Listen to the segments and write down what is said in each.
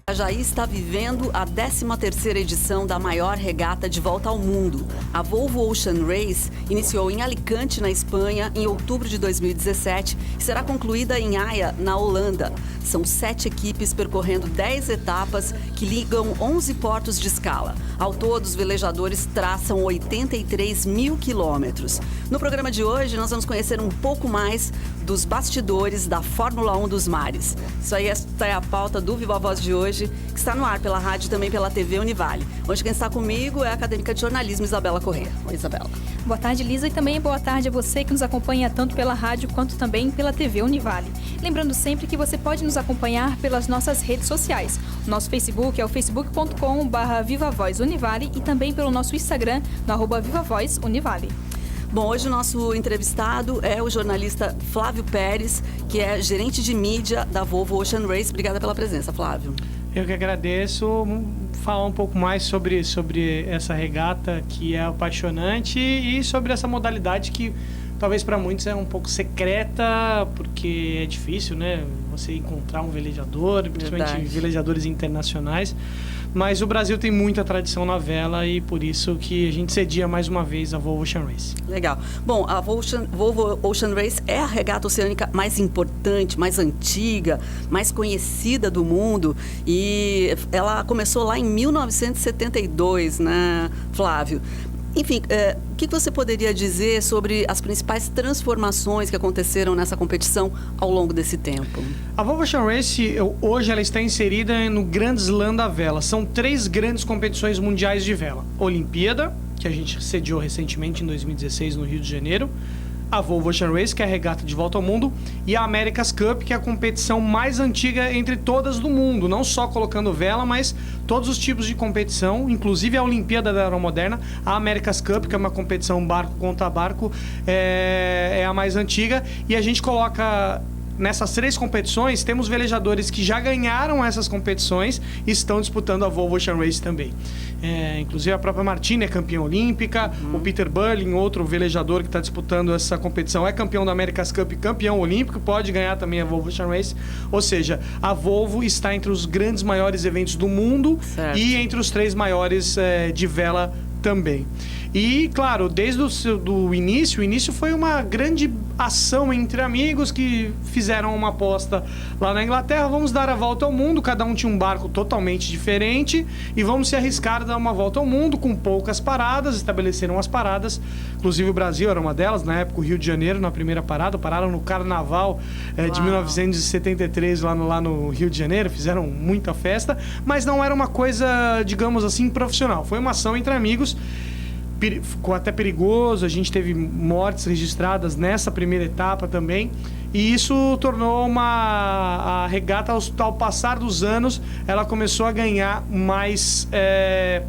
Itajaí está vivendo a 13ª edição da maior regata de volta ao mundo. A Volvo Ocean Race iniciou em Alicante, na Espanha, em outubro de 2017 e será concluída em Haia, na Holanda. São 7 equipes percorrendo 10 etapas que ligam 11 portos de escala. Ao todo, os velejadores traçam 83 mil quilômetros. No programa de hoje, nós vamos conhecer um pouco mais dos bastidores da Fórmula 1 dos mares. Isso aí, esta é a pauta do Viva Voz de hoje, que está no ar pela rádio e também pela TV Univale. Hoje quem está comigo é a acadêmica de jornalismo Isabela Corrêa. Oi, Isabela. Boa tarde, Lisa, e também boa tarde a você que nos acompanha tanto pela rádio quanto também pela TV Univale. Lembrando sempre que você pode nos acompanhar pelas nossas redes sociais. O nosso Facebook é o facebook.com/VivaVozUnivale e também pelo nosso Instagram, no @VivaVozUnivale. Bom, hoje o nosso entrevistado é o jornalista Flávio Pérez, que é gerente de mídia da Volvo Ocean Race. Obrigada pela presença, Flávio. Eu que agradeço. Falar um pouco mais sobre essa regata que é apaixonante e sobre essa modalidade que talvez para muitos é um pouco secreta, porque é difícil, né? Você encontrar um velejador, principalmente velejadores internacionais. Mas o Brasil tem muita tradição na vela e por isso que a gente cedia mais uma vez a Volvo Ocean Race. Legal. Bom, a Volvo Ocean Race é a regata oceânica mais importante, mais antiga, mais conhecida do mundo e ela começou lá em 1972, né, Flávio? Enfim, o que você poderia dizer sobre as principais transformações que aconteceram nessa competição ao longo desse tempo? A Volvo Ocean Race, hoje, ela está inserida no Grand Slam da vela. São 3 grandes competições mundiais de vela. Olimpíada, que a gente sediou recentemente em 2016 no Rio de Janeiro. A Volvo Ocean Race, que é a regata de volta ao mundo, e a America's Cup, que é a competição mais antiga entre todas do mundo, não só colocando vela, mas todos os tipos de competição, inclusive a Olimpíada da Aeromoderna, a America's Cup, que é uma competição barco contra barco, é a mais antiga, e a gente coloca... Nessas 3 competições, temos velejadores que já ganharam essas competições e estão disputando a Volvo Ocean Race também. Inclusive a própria Martina é campeã olímpica, o Peter Burling, outro velejador que está disputando essa competição, é campeão da America's Cup, campeão olímpico, pode ganhar também a Volvo Ocean Race. Ou seja, a Volvo está entre os grandes maiores eventos do mundo. Certo. E entre os 3 maiores de vela também. E, claro, desde o início foi uma grande ação entre amigos que fizeram uma aposta lá na Inglaterra. Vamos dar a volta ao mundo, cada um tinha um barco totalmente diferente e vamos se arriscar a dar uma volta ao mundo com poucas paradas, estabeleceram as paradas. Inclusive o Brasil era uma delas, na época o Rio de Janeiro, na primeira parada, pararam no Carnaval de 1973 lá no Rio de Janeiro, fizeram muita festa, mas não era uma coisa, digamos assim, profissional. Foi uma ação entre amigos. Ficou até perigoso, a gente teve mortes registradas nessa primeira etapa também, e isso tornou a regata, ao passar dos anos, ela começou a ganhar mais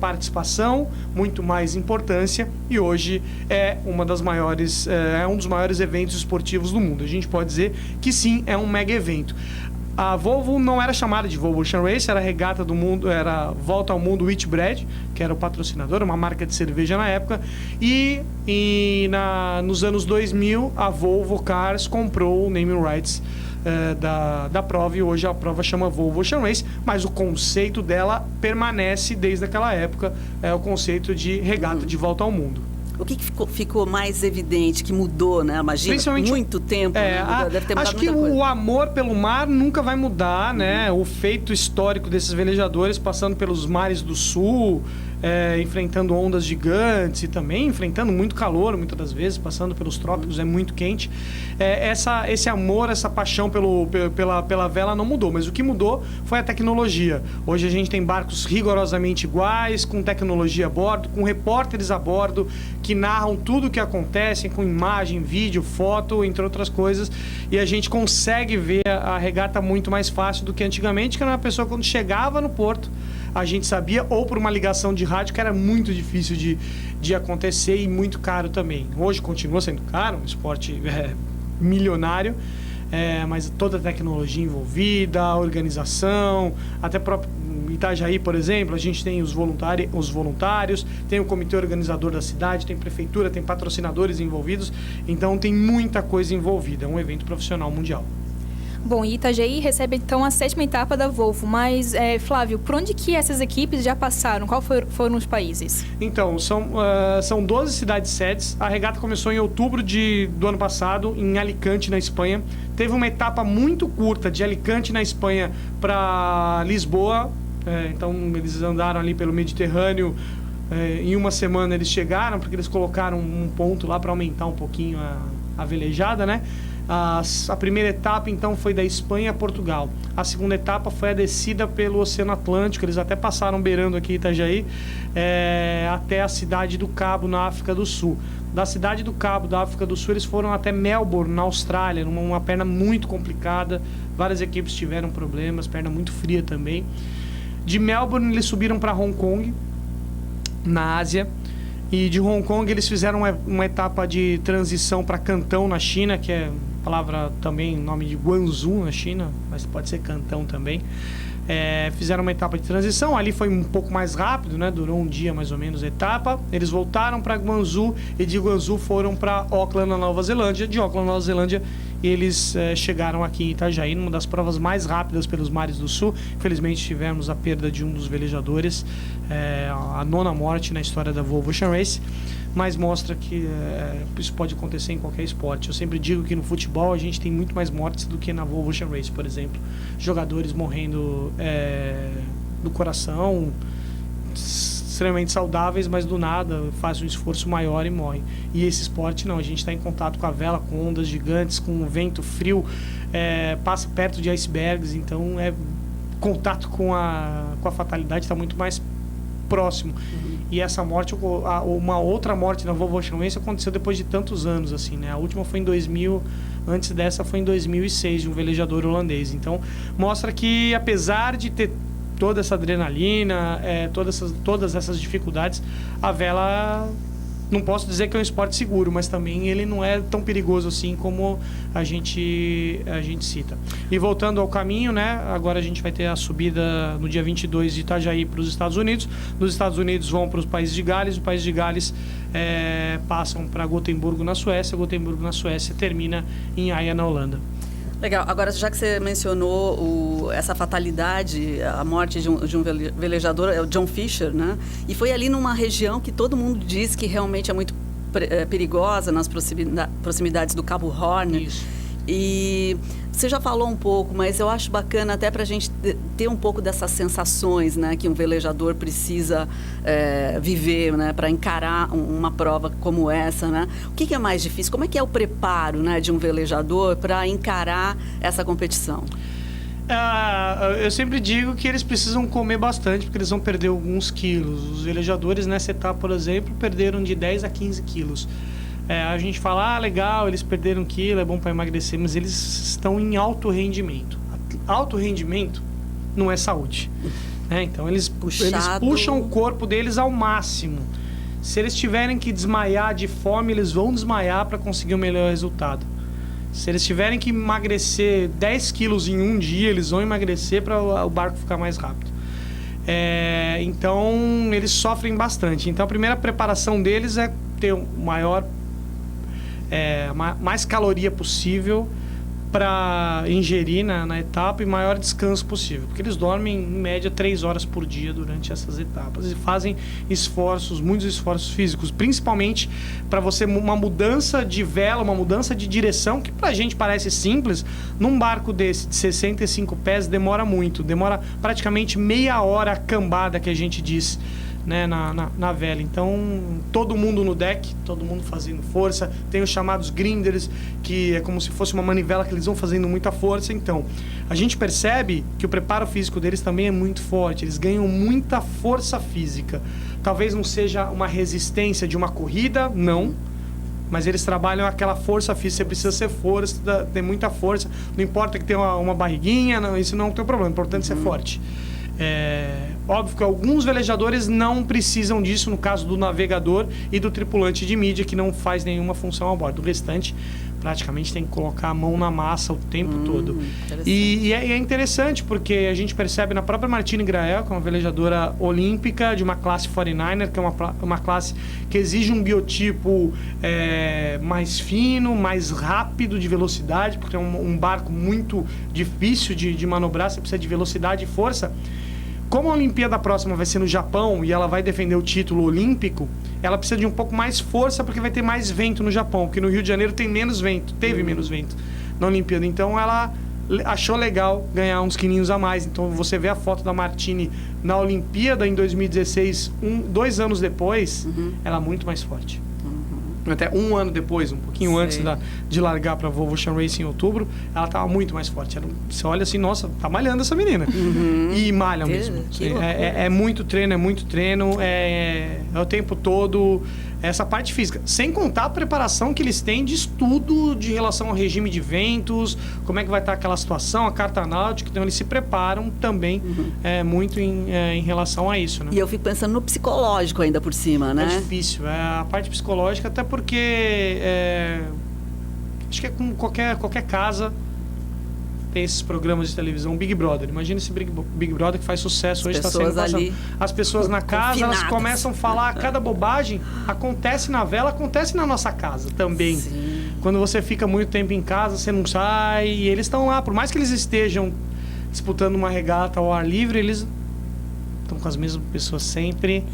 participação, muito mais importância, e hoje é uma das maiores, um dos maiores eventos esportivos do mundo. A gente pode dizer que sim, é um mega evento. A Volvo não era chamada de Volvo Ocean Race, era a regata do mundo, era Volta ao Mundo Whitbread, que era o patrocinador, uma marca de cerveja na época. Nos anos 2000, a Volvo Cars comprou o naming rights da prova e hoje a prova chama Volvo Ocean Race, mas o conceito dela permanece desde aquela época, é o conceito de regata de volta ao mundo. O que ficou mais evidente, que mudou, né? Imagina, muito tempo, né? Deve ter mudado acho que o amor pelo mar nunca vai mudar, né? O feito histórico desses velejadores passando pelos mares do sul, enfrentando ondas gigantes e também enfrentando muito calor, muitas das vezes, passando pelos trópicos, é muito quente. Esse amor, essa paixão pela vela não mudou, mas o que mudou foi a tecnologia. Hoje a gente tem barcos rigorosamente iguais, com tecnologia a bordo, com repórteres a bordo, que narram tudo o que acontece, com imagem, vídeo, foto, entre outras coisas, e a gente consegue ver a regata muito mais fácil do que antigamente, que era uma pessoa quando chegava no porto, a gente sabia, ou por uma ligação de rádio, que era muito difícil de acontecer e muito caro também. Hoje continua sendo caro, um esporte milionário, mas toda a tecnologia envolvida, a organização, até próprio Itajaí, por exemplo, a gente tem os voluntários, tem o comitê organizador da cidade, tem prefeitura, tem patrocinadores envolvidos, então tem muita coisa envolvida, é um evento profissional mundial. Bom, e Itajaí recebe então a 7ª etapa da Volvo, mas Flávio, por onde que essas equipes já passaram? Qual foram os países? Então, são 12 cidades sedes. A regata começou em outubro do ano passado, em Alicante, na Espanha. Teve uma etapa muito curta de Alicante, na Espanha, para Lisboa. Então, eles andaram ali pelo Mediterrâneo. Em uma semana eles chegaram, porque eles colocaram um ponto lá para aumentar um pouquinho a velejada, né? A primeira etapa, então, foi da Espanha a Portugal. A segunda etapa foi a descida pelo Oceano Atlântico. Eles até passaram beirando aqui Itajaí, até a cidade do Cabo, na África do Sul. Da cidade do Cabo, da África do Sul, eles foram até Melbourne, na Austrália, numa perna muito complicada. Várias equipes tiveram problemas, perna muito fria também. De Melbourne, eles subiram para Hong Kong, na Ásia. E de Hong Kong eles fizeram uma etapa de transição para Cantão, na China, que é palavra também, nome de Guangzhou, na China, mas pode ser Cantão também. Fizeram uma etapa de transição, ali foi um pouco mais rápido, né? Durou um dia mais ou menos a etapa. Eles voltaram para Guangzhou e de Guangzhou foram para Auckland, na Nova Zelândia. De Auckland, Nova Zelândia, eles chegaram aqui em Itajaí, numa das provas mais rápidas pelos mares do sul. Infelizmente tivemos a perda de um dos velejadores, a 9ª morte na história da Volvo Ocean Race, mas mostra que isso pode acontecer em qualquer esporte. Eu sempre digo que no futebol a gente tem muito mais mortes do que na Volvo Ocean Race, por exemplo. Jogadores morrendo do coração, extremamente saudáveis, mas do nada faz um esforço maior e morre. E esse esporte não, a gente está em contato com a vela, com ondas gigantes, com vento frio, passa perto de icebergs, então contato com a fatalidade está muito mais próximo. E essa morte, uma outra morte na Volvo Ocean Race aconteceu depois de tantos anos, assim, né? A última foi em 2000, antes dessa foi em 2006, de um velejador holandês. Então, mostra que apesar de ter toda essa adrenalina, todas essas dificuldades, a vela, não posso dizer que é um esporte seguro, mas também ele não é tão perigoso assim como a gente cita. E voltando ao caminho, né? Agora a gente vai ter a subida no dia 22 de Itajaí para os Estados Unidos. Dos Estados Unidos vão para os Países de Gales, os Países de Gales passam para Gotemburgo, na Suécia. Gotemburgo, na Suécia, termina em Haia, na Holanda. Legal. Agora, já que você mencionou essa fatalidade, a morte de um velejador, é o John Fisher, né? E foi ali numa região que todo mundo diz que realmente é muito perigosa, nas proximidades do Cabo Horn. Isso. E você já falou um pouco, mas eu acho bacana até para a gente ter um pouco dessas sensações, né, que um velejador precisa viver, né, para encarar uma prova como essa, né? O que é mais difícil? Como é que é o preparo, né, de um velejador para encarar essa competição? Eu sempre digo que eles precisam comer bastante, porque eles vão perder alguns quilos. Os velejadores nessa etapa, por exemplo, perderam de 10 a 15 quilos. A gente fala, legal, eles perderam quilo, é bom para emagrecer, mas eles estão em alto rendimento. Alto rendimento não é saúde, né? Então eles puxam o corpo deles ao máximo. Se eles tiverem que desmaiar de fome, eles vão desmaiar para conseguir o melhor resultado. Se eles tiverem que emagrecer 10 quilos em um dia, eles vão emagrecer para o barco ficar mais rápido. Então eles sofrem bastante. Então a primeira preparação deles é ter o mais caloria possível para ingerir na etapa e maior descanso possível, porque eles dormem em média 3 horas por dia durante essas etapas e fazem muitos esforços físicos, principalmente para você uma mudança de vela, uma mudança de direção, que pra gente parece simples. Num barco desse de 65 pés demora praticamente meia hora a cambada que a gente diz, né, na vela. Então, todo mundo no deck, todo mundo fazendo força. Tem os chamados grinders, que é como se fosse uma manivela que eles vão fazendo muita força. Então, a gente percebe que o preparo físico deles também é muito forte. Eles ganham muita força física. Talvez não seja uma resistência de uma corrida, não. Mas eles trabalham aquela força física. Você precisa ter muita força. Não importa que tenha uma barriguinha, não, isso não é o teu problema. O importante é ser forte. Óbvio que alguns velejadores não precisam disso, no caso do navegador e do tripulante de mídia, que não faz nenhuma função a bordo. O restante praticamente tem que colocar a mão na massa o tempo todo. E é interessante porque a gente percebe na própria Martine Grael, que é uma velejadora olímpica de uma classe 49er, que é uma classe que exige um biotipo mais fino, mais rápido de velocidade, porque é um barco muito difícil de manobrar, você precisa de velocidade e força. Como a Olimpíada próxima vai ser no Japão e ela vai defender o título olímpico, ela precisa de um pouco mais força porque vai ter mais vento no Japão, porque no Rio de Janeiro tem menos vento, teve menos vento na Olimpíada. Então ela achou legal ganhar uns quilinhos a mais. Então você vê a foto da Martine na Olimpíada em 2016, 2 anos depois, ela é muito mais forte. Até um ano depois, um pouquinho antes de largar para a Volvo Ocean Race em outubro, ela estava muito mais forte. Você olha assim, nossa, tá malhando essa menina. E malha mesmo. É muito treino, é o tempo todo essa parte física. Sem contar a preparação que eles têm de estudo de relação ao regime de ventos, como é que vai estar aquela situação, a carta náutica. Então eles se preparam também muito em relação a isso, né? E eu fico pensando no psicológico ainda por cima, né? É difícil. A parte psicológica, até porque acho que é com qualquer casa tem esses programas de televisão, Big Brother. Imagina esse Big Brother que faz sucesso hoje, está sendo passado. As pessoas na casa, elas começam a falar cada bobagem, acontece na vela, acontece na nossa casa também. Sim. Quando você fica muito tempo em casa, você não sai, e eles estão lá, por mais que eles estejam disputando uma regata ao ar livre, eles estão com as mesmas pessoas sempre,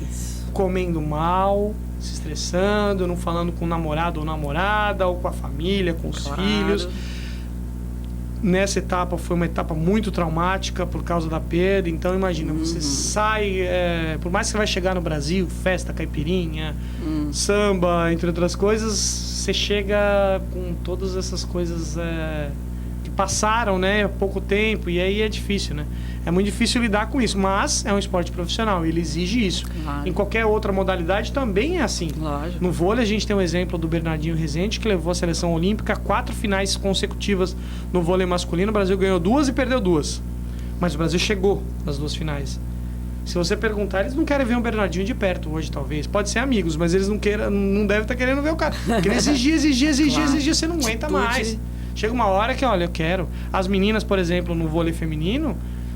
comendo mal, se estressando, não falando com o namorado ou namorada, ou com a família, com os filhos. Nessa etapa foi uma etapa muito traumática por causa da perda. Então imagina, você sai, por mais que você vai chegar no Brasil, festa, caipirinha, samba, entre outras coisas, você chega com todas essas coisas que passaram, né, há pouco tempo, e aí é difícil, né? É muito difícil lidar com isso, mas é um esporte profissional, ele exige isso. Claro. Em qualquer outra modalidade também é assim. Lógico. No vôlei a gente tem um exemplo do Bernardinho Rezende, que levou a seleção olímpica a 4 finais consecutivas no vôlei masculino. O Brasil ganhou 2 e perdeu 2. Mas o Brasil chegou nas 2 finais. Se você perguntar, eles não querem ver um Bernardinho de perto hoje, talvez. Pode ser amigos, mas eles não devem estar querendo ver o cara. Porque ele exigia, você não aguenta mais. Chega uma hora que, olha, eu quero. As meninas, por exemplo, no vôlei feminino,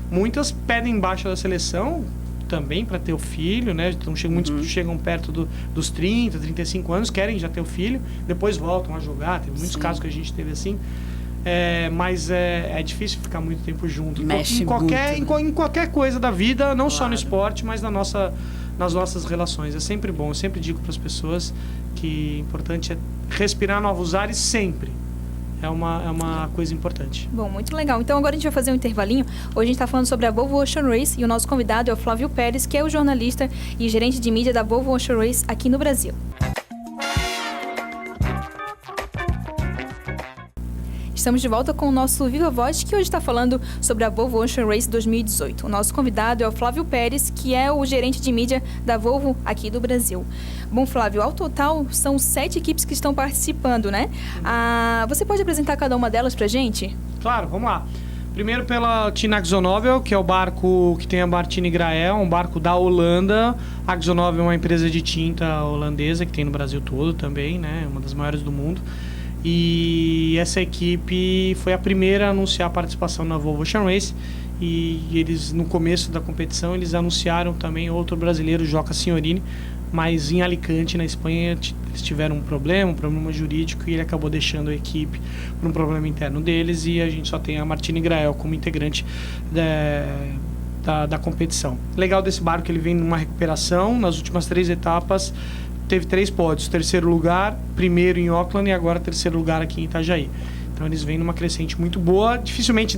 muitas pedem embaixo da seleção também para ter o filho, né? Então muitos chegam perto dos 30, 35 anos, querem já ter o filho, depois voltam a jogar. Tem muitos casos que a gente teve assim. Mas é difícil ficar muito tempo junto. Mexe em qualquer coisa da vida, não só no esporte, mas nas nossas relações. É sempre bom. Eu sempre digo para as pessoas que o importante é respirar novos ares sempre. É uma coisa importante. Bom, muito legal. Então agora a gente vai fazer um intervalinho. Hoje a gente está falando sobre a Volvo Ocean Race e o nosso convidado é o Flávio Pérez, que é o jornalista e gerente de mídia da Volvo Ocean Race aqui no Brasil. Estamos de volta com o nosso Viva Voz, que hoje está falando sobre a Volvo Ocean Race 2018. O nosso convidado é o Flávio Pérez, que é o gerente de mídia da Volvo aqui do Brasil. Bom, Flávio, ao total são 7 equipes que estão participando, né? Você pode apresentar cada uma delas pra gente? Claro, vamos lá. Primeiro pela TIM AkzoNobel, que é o barco que tem a Martine Grael, um barco da Holanda. A AkzoNobel é uma empresa de tinta holandesa que tem no Brasil todo também, né? Uma das maiores do mundo. E essa equipe foi a primeira a anunciar a participação na Volvo Ocean Race, e eles, no começo da competição, eles anunciaram também outro brasileiro, Joca Signorini, mas em Alicante, na Espanha, eles tiveram um problema jurídico, e ele acabou deixando a equipe por um problema interno deles, e a gente só tem a Martine Grael como integrante da competição. Legal desse barco que ele vem numa recuperação. Nas últimas 3 etapas teve 3 pódios: 3º lugar, 1º em Auckland e agora 3º lugar aqui em Itajaí. Então eles vêm numa crescente muito boa. Dificilmente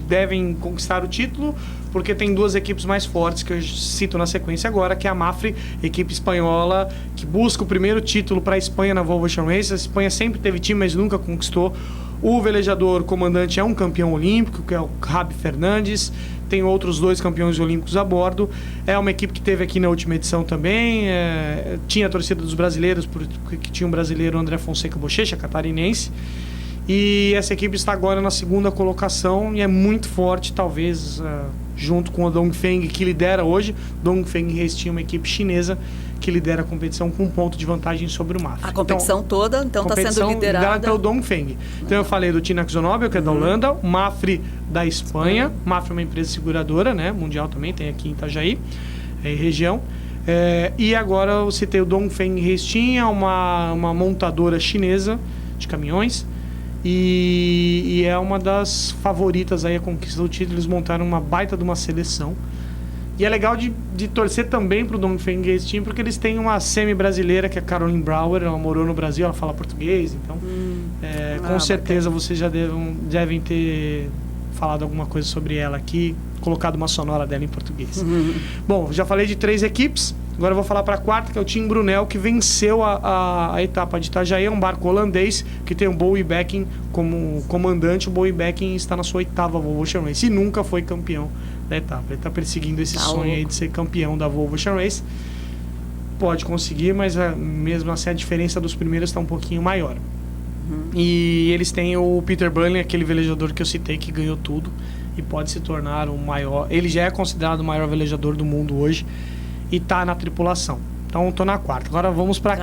devem conquistar o título, porque tem 2 equipes mais fortes que eu cito na sequência agora, que é a Mafre, equipe espanhola, que busca o primeiro título para a Espanha na Volvo Ocean Race. A Espanha sempre teve time, mas nunca conquistou. O velejador comandante é um campeão olímpico, que é o Javi Fernandes. Tem outros 2 campeões olímpicos a bordo. É uma equipe que teve aqui na última edição também. Tinha a torcida dos brasileiros, porque tinha um brasileiro, André Fonseca Bochecha, catarinense. E essa equipe está agora na segunda colocação e é muito forte, talvez, junto com a Dongfeng, que lidera hoje. Dongfeng Race tinha uma equipe chinesa que lidera a competição com um ponto de vantagem sobre o Mafra. A competição toda, então, está sendo liderada pelo Dongfeng. Então, eu falei do Tina Zonobel, que é da Holanda, o Mafre da Espanha. Mafre é uma empresa seguradora, né? Mundial também, tem aqui em Itajaí, região. E agora eu citei o Dongfeng Race, tinha uma montadora chinesa de caminhões. E é uma das favoritas aí a conquista do título. Eles montaram uma baita de uma seleção. E é legal de torcer também pro Dongfeng Race Team, porque eles têm uma semi-brasileira, que é a Caroline Brauer. Ela morou no Brasil, ela fala português. Então, com certeza vocês já devem ter falado alguma coisa sobre ela aqui, colocado uma sonora dela em português. Bom, já falei de 3 equipes. Agora eu vou falar para a quarta, que é o Team Brunel, que venceu a etapa de Itajaí. É um barco holandês que tem o Bowie Becking como comandante. O Bowie Becking está na sua 8ª Volvo Ocean Race e nunca foi campeão da etapa. Ele está perseguindo esse sonho aí de ser campeão da Volvo Ocean Race. Pode conseguir, mas mesmo assim a diferença dos primeiros está um pouquinho maior. E eles têm o Peter Burnley, aquele velejador que eu citei, que ganhou tudo e pode se tornar o maior. Ele já é considerado o maior velejador do mundo hoje e está na tripulação. Então estou na quarta. Agora vamos para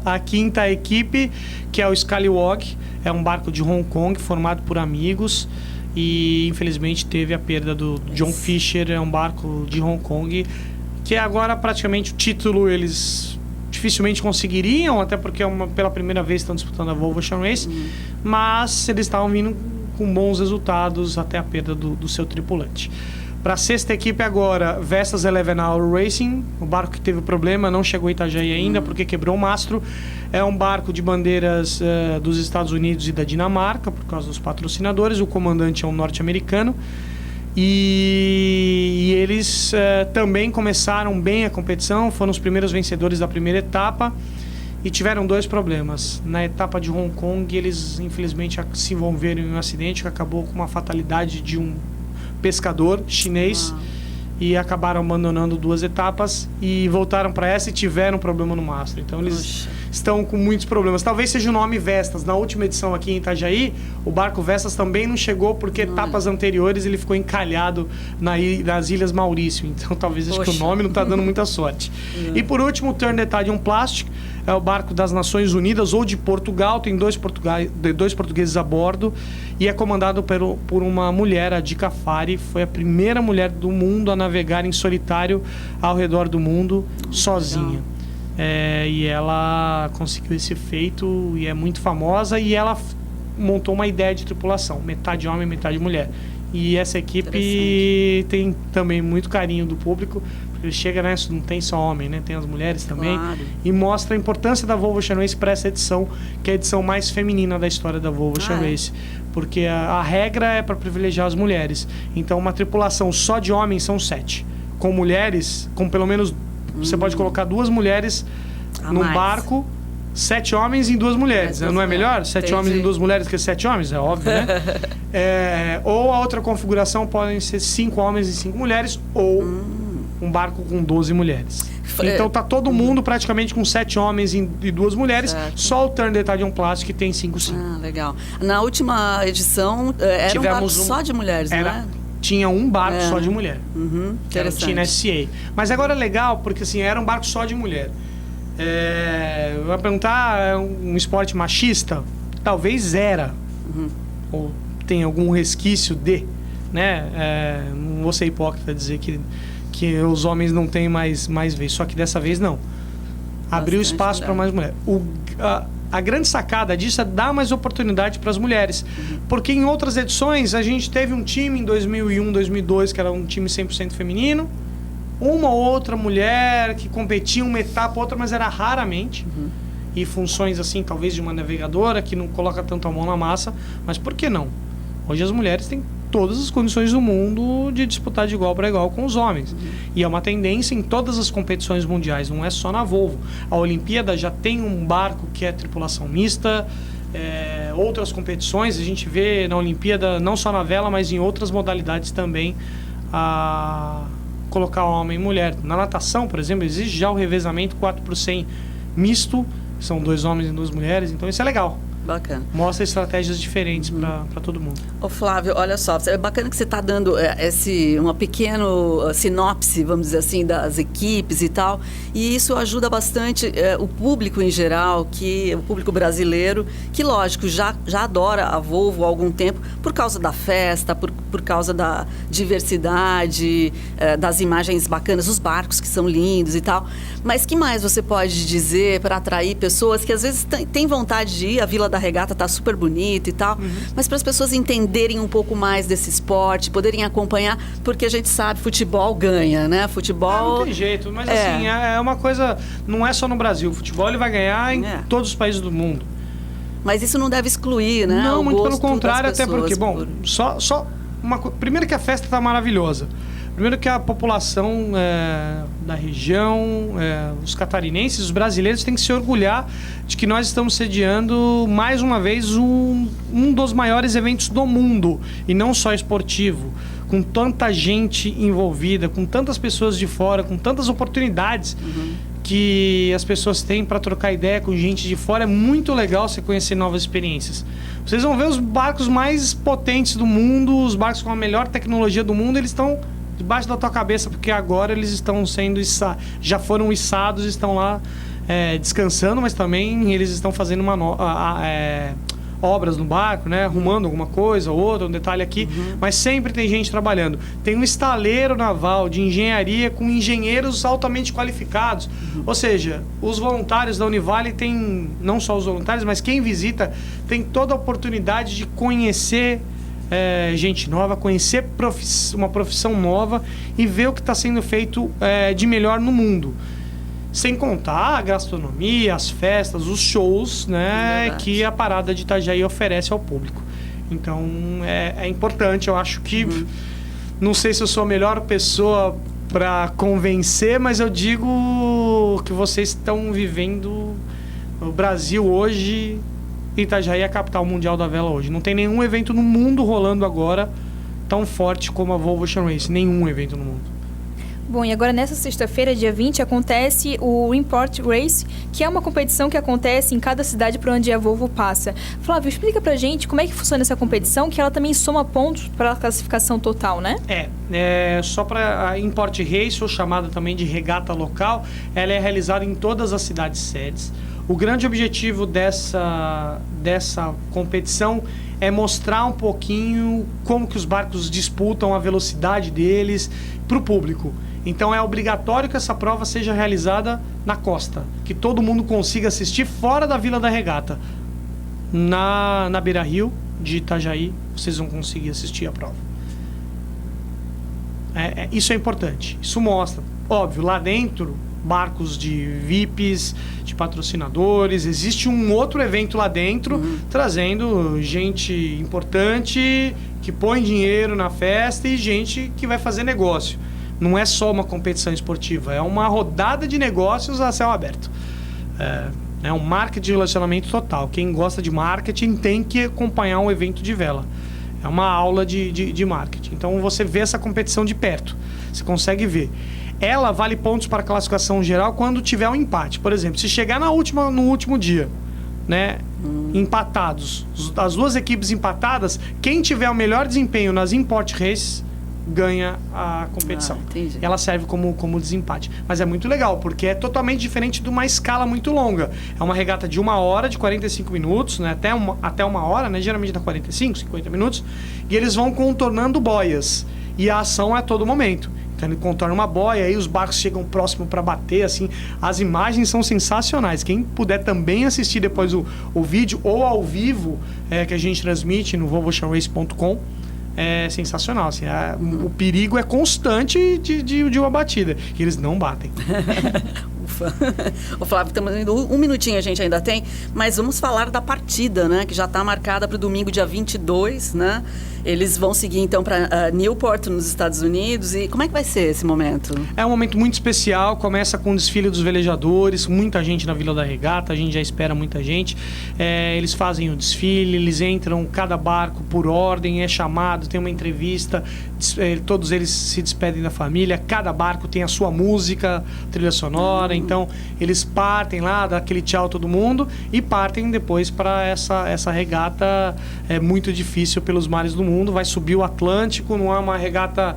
a quinta equipe, que é o Scallywag. É um barco de Hong Kong formado por amigos e infelizmente teve a perda do John Fisher. É um barco de Hong Kong que agora praticamente o título eles dificilmente conseguiriam, até porque pela primeira vez estão disputando a Volvo Ocean Race, mas eles estavam vindo com bons resultados até a perda do seu tripulante. Para a sexta equipe agora, Vestas 11 Hour Racing, o barco que teve problema, não chegou a Itajaí ainda porque quebrou o mastro. É um barco de bandeiras dos Estados Unidos e da Dinamarca, por causa dos patrocinadores. O comandante é um norte-americano. E eles também começaram bem a competição, foram os primeiros vencedores da primeira etapa e tiveram 2 problemas. Na etapa de Hong Kong, eles infelizmente se envolveram em um acidente que acabou com uma fatalidade de um pescador chinês e acabaram abandonando 2 etapas e voltaram para essa e tiveram problema no mastro. Então eles estão com muitos problemas. Talvez seja o nome Vestas. Na última edição aqui em Itajaí, o barco Vestas também não chegou porque etapas anteriores ele ficou encalhado nas Ilhas Maurício. Então talvez acho que o nome não está dando muita sorte. E por último, o Turn the Tide on Plastic. É o barco das Nações Unidas ou de Portugal. Tem 2 portugueses a bordo e é comandado por uma mulher, a Dica Fari. Foi a primeira mulher do mundo a navegar em solitário ao redor do mundo sozinha. E ela conseguiu esse feito e é muito famosa. E ela montou uma ideia de tripulação, metade homem, metade mulher. E essa equipe tem também muito carinho do público. Ele chega, né? Não tem só homem, né? Tem as mulheres também. E mostra a importância da Volvo Ocean Race para essa edição, que é a edição mais feminina da história da Volvo Ocean Race. Porque a regra é para privilegiar as mulheres. Então, uma tripulação só de homens são 7. Com mulheres, com pelo menos... Você pode colocar 2 mulheres num barco, 7 homens e 2 mulheres. Não é melhor? 7 homens e 2 mulheres que 7 homens? É óbvio, né? Ou a outra configuração podem ser 5 homens e 5 mulheres, ou um barco com 12 mulheres. Então tá todo mundo praticamente com 7 homens e 2 mulheres. Só o Turn the Tide on Plastic que tem 5-5. Legal. Na última edição era um barco só de mulheres, não é? Tinha um barco só de mulher. Interessante. Tinha SCA. Mas agora é legal, porque assim, era um barco só de mulher. Vai perguntar, é um esporte machista? Talvez era. Ou tem algum resquício de, né? Não vou ser hipócrita dizer que os homens não têm mais vez. Só que dessa vez não. Abriu espaço para mais mulher. A grande sacada disso é dar mais oportunidade para as mulheres. Porque em outras edições, a gente teve um time em 2001, 2002, que era um time 100% feminino. Uma ou outra mulher que competia uma etapa, outra, mas era raramente. E funções assim, talvez de uma navegadora, que não coloca tanto a mão na massa. Mas por que não? Hoje as mulheres têm todas as condições do mundo de disputar de igual para igual com os homens. E é uma tendência em todas as competições mundiais, não é só na Volvo. A Olimpíada já tem um barco que é tripulação mista, outras competições, a gente vê na Olimpíada, não só na vela, mas em outras modalidades também, a colocar homem e mulher. Na natação, por exemplo, existe já o revezamento 4x100 misto, são 2 homens e 2 mulheres, então isso é legal. Bacana. Mostra estratégias diferentes para todo mundo. Ô Flávio, olha só, é bacana que você está dando uma pequena sinopse, vamos dizer assim, das equipes e tal, e isso ajuda bastante o público em geral, o público brasileiro, que lógico, já adora a Volvo há algum tempo, por causa da festa, por causa da diversidade, das imagens bacanas, os barcos que são lindos e tal, mas que mais você pode dizer para atrair pessoas que às vezes têm vontade de ir, a Vila da Regata está super bonita e tal, mas para as pessoas entenderem um pouco mais desse esporte, poderem acompanhar, porque a gente sabe, futebol ganha, né? Futebol... Não tem jeito, mas assim, é uma coisa, não é só no Brasil, o futebol ele vai ganhar em todos os países do mundo. Mas isso não deve excluir, né? Não, muito pelo contrário, até porque, bom, primeiro que a festa está maravilhosa. Primeiro que a população da região, os catarinenses, os brasileiros têm que se orgulhar de que nós estamos sediando mais uma vez um dos maiores eventos do mundo, e não só esportivo, com tanta gente envolvida, com tantas pessoas de fora, com tantas oportunidades que as pessoas têm para trocar ideia com gente de fora. É muito legal você conhecer novas experiências. Vocês vão ver os barcos mais potentes do mundo, os barcos com a melhor tecnologia do mundo, eles estão debaixo da tua cabeça, porque agora eles estão sendo já foram içados, estão lá descansando, mas também eles estão fazendo obras no barco, né? Arrumando alguma coisa, outra, um detalhe aqui, mas sempre tem gente trabalhando. Tem um estaleiro naval de engenharia com engenheiros altamente qualificados, ou seja, os voluntários da Univale têm, não só os voluntários, mas quem visita tem toda a oportunidade de conhecer gente nova, conhecer uma profissão nova e ver o que está sendo feito de melhor no mundo. Sem contar a gastronomia, as festas, os shows, né, que a parada de Itajaí oferece ao público. Então, é importante. Eu acho que... Não sei se eu sou a melhor pessoa para convencer, mas eu digo que vocês estão vivendo o Brasil hoje... Itajaí é a capital mundial da vela hoje. Não tem nenhum evento no mundo rolando agora tão forte como a Volvo Ocean Race. Nenhum evento no mundo. Bom, e agora nessa sexta-feira, dia 20, acontece o Import Race, que é uma competição que acontece em cada cidade por onde a Volvo passa. Flávio, explica pra gente como é que funciona essa competição, que ela também soma pontos para a classificação total, né? Só para a Import Race, ou chamada também de regata local, ela é realizada em todas as cidades sedes. O grande objetivo dessa competição é mostrar um pouquinho como que os barcos disputam a velocidade deles para o público. Então é obrigatório que essa prova seja realizada na costa, que todo mundo consiga assistir fora da Vila da Regata. Na Beira Rio de Itajaí, vocês vão conseguir assistir a prova. Isso é importante, isso mostra. Óbvio, lá dentro... barcos de VIPs, de patrocinadores. Existe um outro evento lá dentro, trazendo gente importante, que põe dinheiro na festa, e gente que vai fazer negócio. Não é só uma competição esportiva, é uma rodada de negócios a céu aberto. É um marketing de relacionamento total. Quem gosta de marketing tem que acompanhar um evento de vela. É uma aula de marketing. Então você vê essa competição de perto. Você consegue ver. Ela vale pontos para a classificação geral quando tiver um empate. Por exemplo, se chegar no último dia, né, empatados, as duas equipes empatadas, quem tiver o melhor desempenho nas Import Races ganha a competição. Ela serve como desempate. Mas é muito legal, porque é totalmente diferente de uma escala muito longa. É uma regata de 1 hora, de 45 minutos, né, até 1 hora, né, geralmente dá 45, 50 minutos, e eles vão contornando boias. E a ação é a todo momento. Então ele contorna uma boia, aí os barcos chegam próximo para bater, assim. As imagens são sensacionais. Quem puder também assistir depois o vídeo ou ao vivo que a gente transmite no volvooceanrace.com, é sensacional. Assim, o perigo é constante de uma batida, e eles não batem. Ufa. Ô Flávio, estamos indo 1 minutinho, a gente ainda tem, mas vamos falar da partida, né, que já está marcada para o domingo, dia 22, né? Eles vão seguir então para Newport, nos Estados Unidos. E como é que vai ser esse momento? É um momento muito especial, começa com o desfile dos velejadores, muita gente na Vila da Regata, a gente já espera muita gente. Eles fazem o desfile, eles entram cada barco por ordem, é chamado, tem uma entrevista, todos eles se despedem da família, cada barco tem a sua música, trilha sonora, então eles partem lá, dá aquele tchau a todo mundo e partem depois para essa regata muito difícil pelos mares do mundo, vai subir o Atlântico, não é uma regata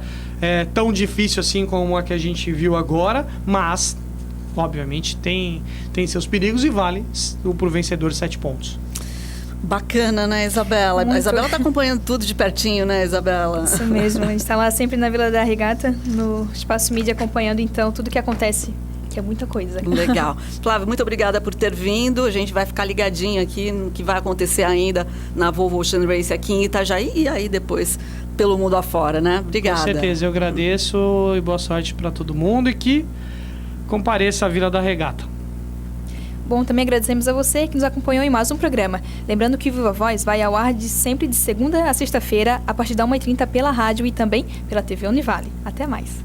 tão difícil assim como a que a gente viu agora, mas obviamente tem seus perigos e vale pro vencedor 7 pontos. Bacana, né, Isabela? Muito. A Isabela está acompanhando tudo de pertinho, né, Isabela? Isso mesmo, a gente está lá sempre na Vila da Regata, no Espaço Mídia, acompanhando então tudo que acontece, que é muita coisa. Legal. Flávio, muito obrigada por ter vindo. A gente vai ficar ligadinho aqui no que vai acontecer ainda na Volvo Ocean Race aqui em Itajaí e aí depois pelo mundo afora, né? Obrigada. Com certeza, eu agradeço e boa sorte para todo mundo e que compareça à Vila da Regata. Bom, também agradecemos a você que nos acompanhou em mais um programa. Lembrando que o Viva Voz vai ao ar sempre de segunda a sexta-feira, a partir da 1h30 pela rádio e também pela TV Univale. Até mais.